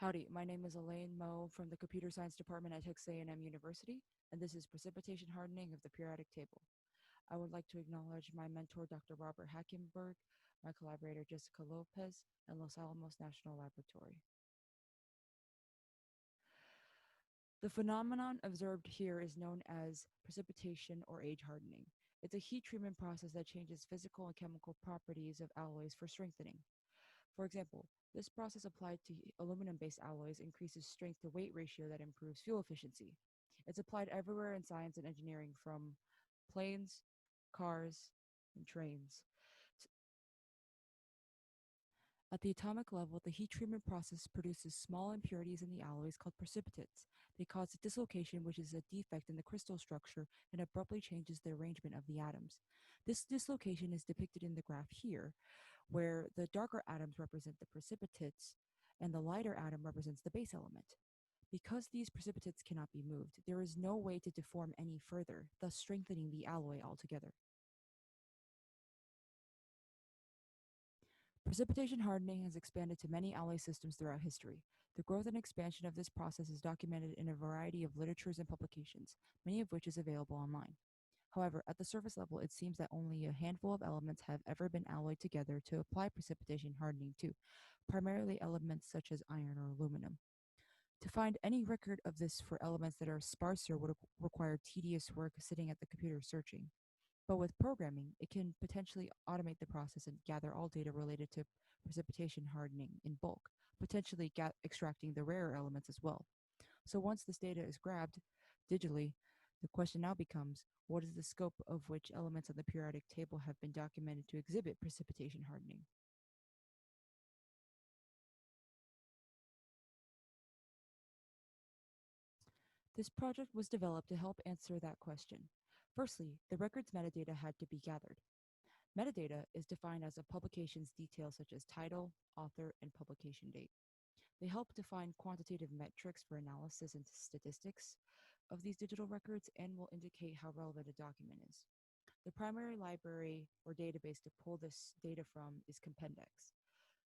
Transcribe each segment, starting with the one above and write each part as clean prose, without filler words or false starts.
Howdy, my name is Elaine Moe from the Computer Science Department at Texas A&M University, and this is Precipitation Hardening of the Periodic Table. I would like to acknowledge my mentor, Dr. Robert Hackenberg, my collaborator, Jessica Lopez, and Los Alamos National Laboratory. The phenomenon observed here is known as precipitation or age hardening. It's a heat treatment process that changes physical and chemical properties of alloys for strengthening. For example, this process applied to aluminum-based alloys increases strength to weight ratio that improves fuel efficiency. It's applied everywhere in science and engineering, from planes, cars, and trains. At the atomic level, the heat treatment process produces small impurities in the alloys called precipitates. They cause a dislocation, which is a defect in the crystal structure and abruptly changes the arrangement of the atoms. This dislocation is depicted in the graph here, where the darker atoms represent the precipitates and the lighter atom represents the base element. Because these precipitates cannot be moved, there is no way to deform any further, thus strengthening the alloy altogether. Precipitation hardening has expanded to many alloy systems throughout history. The growth and expansion of this process is documented in a variety of literatures and publications, many of which is available online. However, at the surface level, it seems that only a handful of elements have ever been alloyed together to apply precipitation hardening to, primarily elements such as iron or aluminum. To find any record of this for elements that are sparser would require tedious work sitting at the computer searching. But with programming, it can potentially automate the process and gather all data related to precipitation hardening in bulk, potentially extracting the rarer elements as well. So once this data is grabbed digitally, the question now becomes, what is the scope of which elements on the periodic table have been documented to exhibit precipitation hardening? This project was developed to help answer that question. Firstly, the record's metadata had to be gathered. Metadata is defined as a publication's details such as title, author, and publication date. They help define quantitative metrics for analysis and statistics of these digital records and will indicate how relevant a document is. The primary library or database to pull this data from is Compendex.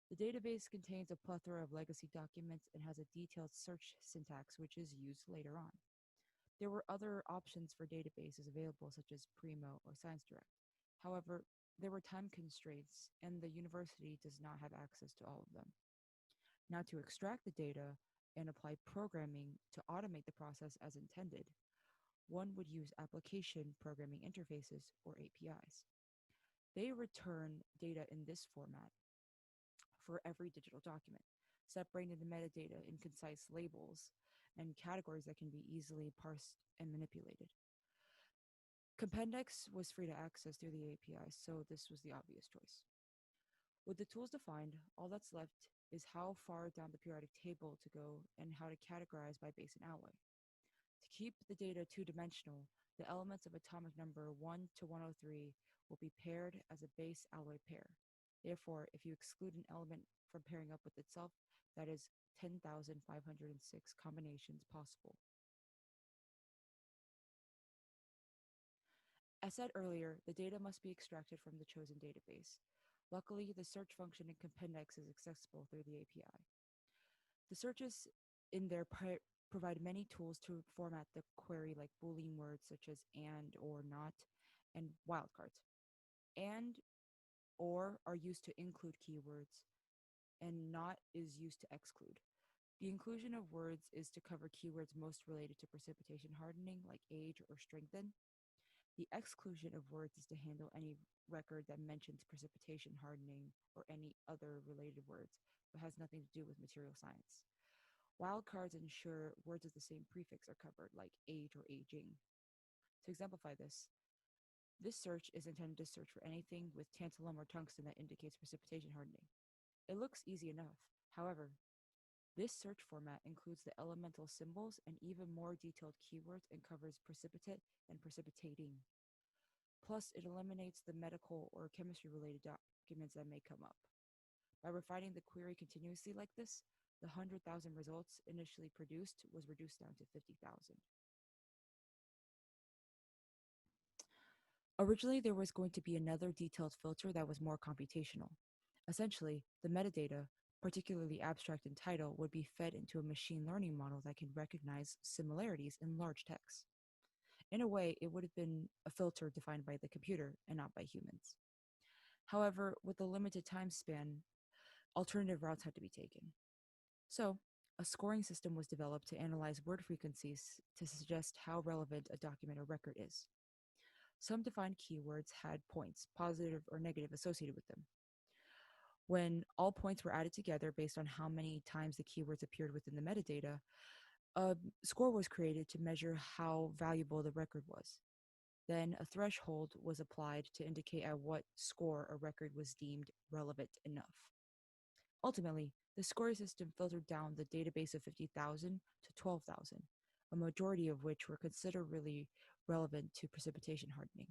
The database contains a plethora of legacy documents and has a detailed search syntax which is used later on. There were other options for databases available such as Primo or ScienceDirect. However, there were time constraints and the university does not have access to all of them. Now, to extract the data and apply programming to automate the process as intended, one would use application programming interfaces or APIs. They return data in this format for every digital document, separating the metadata in concise labels and categories that can be easily parsed and manipulated. Compendex was free to access through the API, so this was the obvious choice. With the tools defined, all that's left is how far down the periodic table to go and how to categorize by base and alloy. To keep the data two-dimensional, the elements of atomic number 1 to 103 will be paired as a base-alloy pair. Therefore, if you exclude an element from pairing up with itself, that is 10,506 combinations possible. As said earlier, the data must be extracted from the chosen database. Luckily, the search function in Compendex is accessible through the API. The searches in there provide many tools to format the query, like Boolean words such as and or not, and wildcards. And or are used to include keywords, and not is used to exclude. The inclusion of words is to cover keywords most related to precipitation hardening, like age or strengthen. The exclusion of words is to handle any record that mentions precipitation hardening or any other related words, but has nothing to do with material science. Wildcards ensure words of the same prefix are covered, like age or aging. To exemplify this, this search is intended to search for anything with tantalum or tungsten that indicates precipitation hardening. It looks easy enough. However, this search format includes the elemental symbols and even more detailed keywords and covers precipitate and precipitating. Plus, it eliminates the medical or chemistry-related documents that may come up. By refining the query continuously like this, the 100,000 results initially produced was reduced down to 50,000. Originally, there was going to be another detailed filter that was more computational. Essentially, the metadata, particularly abstract in title, would be fed into a machine learning model that can recognize similarities in large text. In a way, it would have been a filter defined by the computer and not by humans. However, with a limited time span, alternative routes had to be taken. So, a scoring system was developed to analyze word frequencies to suggest how relevant a document or record is. Some defined keywords had points, positive or negative, associated with them. When all points were added together based on how many times the keywords appeared within the metadata, a score was created to measure how valuable the record was. Then a threshold was applied to indicate at what score a record was deemed relevant enough. Ultimately, the scoring system filtered down the database of 50,000 to 12,000, a majority of which were considerably relevant to precipitation hardening.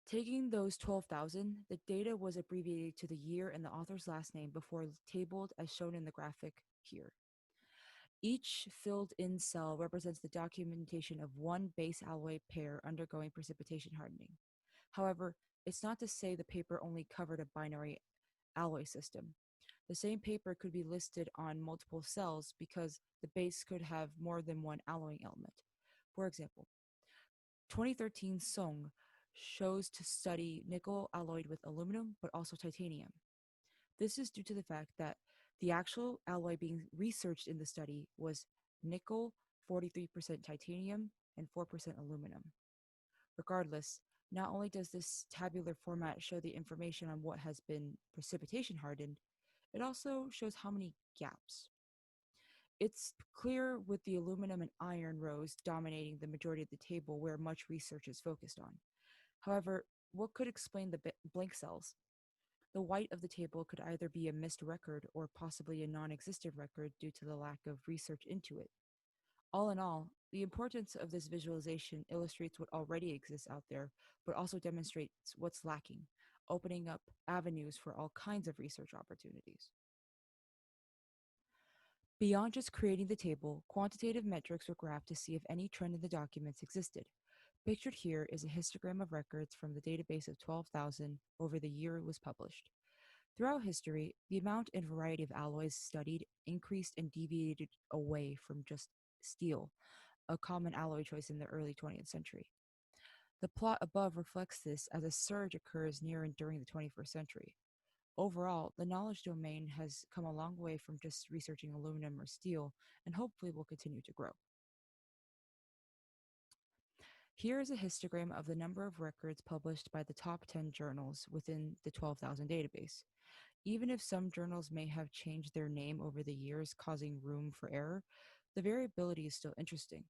Taking those 12,000, the data was abbreviated to the year and the author's last name before tabled as shown in the graphic here. Each filled-in cell represents the documentation of one base alloy pair undergoing precipitation hardening. However, it's not to say the paper only covered a binary alloy system. The same paper could be listed on multiple cells because the base could have more than one alloying element. For example, 2013 Song shows to study nickel alloyed with aluminum but also titanium. This is due to the fact that the actual alloy being researched in the study was nickel, 43% titanium, and 4% aluminum. Regardless, not only does this tabular format show the information on what has been precipitation hardened, it also shows how many gaps. It's clear with the aluminum and iron rows dominating the majority of the table where much research is focused on. However, what could explain the blank cells? The white of the table could either be a missed record or possibly a non-existent record due to the lack of research into it. All in all, the importance of this visualization illustrates what already exists out there, but also demonstrates what's lacking, opening up avenues for all kinds of research opportunities. Beyond just creating the table, quantitative metrics were graphed to see if any trend in the documents existed. Pictured here is a histogram of records from the database of 12,000 over the year it was published. Throughout history, the amount and variety of alloys studied increased and deviated away from just steel, a common alloy choice in the early 20th century. The plot above reflects this as a surge occurs near and during the 21st century. Overall, the knowledge domain has come a long way from just researching aluminum or steel, and hopefully will continue to grow. Here is a histogram of the number of records published by the top 10 journals within the 12,000 database. Even if some journals may have changed their name over the years, causing room for error, the variability is still interesting.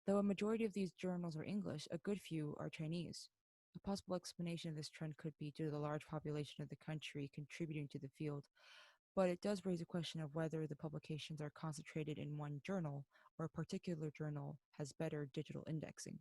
Though a majority of these journals are English, a good few are Chinese. A possible explanation of this trend could be due to the large population of the country contributing to the field, but it does raise a question of whether the publications are concentrated in one journal or a particular journal has better digital indexing.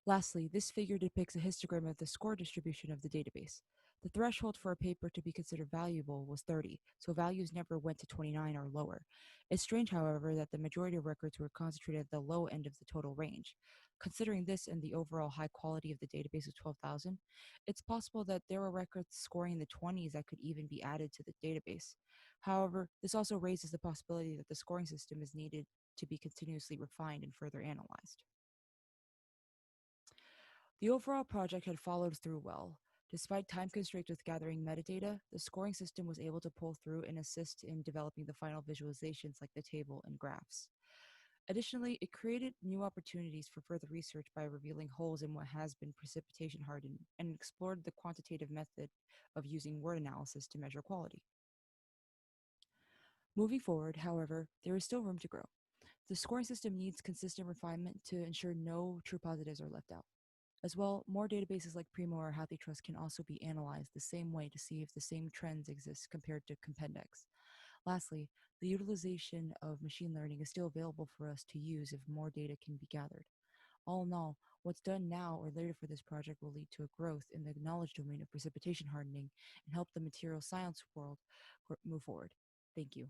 Lastly, this figure depicts a histogram of the score distribution of the database. The threshold for a paper to be considered valuable was 30, so values never went to 29 or lower. It's strange, however, that the majority of records were concentrated at the low end of the total range. Considering this and the overall high quality of the database of 12,000, it's possible that there were records scoring in the 20s that could even be added to the database. However, this also raises the possibility that the scoring system is needed to be continuously refined and further analyzed. The overall project had followed through well. Despite time constraints with gathering metadata, the scoring system was able to pull through and assist in developing the final visualizations like the table and graphs. Additionally, it created new opportunities for further research by revealing holes in what has been precipitation hardened and explored the quantitative method of using word analysis to measure quality. Moving forward, however, there is still room to grow. The scoring system needs consistent refinement to ensure no true positives are left out. As well, more databases like Primo or HathiTrust can also be analyzed the same way to see if the same trends exist compared to Compendex. Lastly, the utilization of machine learning is still available for us to use if more data can be gathered. All in all, what's done now or later for this project will lead to a growth in the knowledge domain of precipitation hardening and help the material science world move forward. Thank you.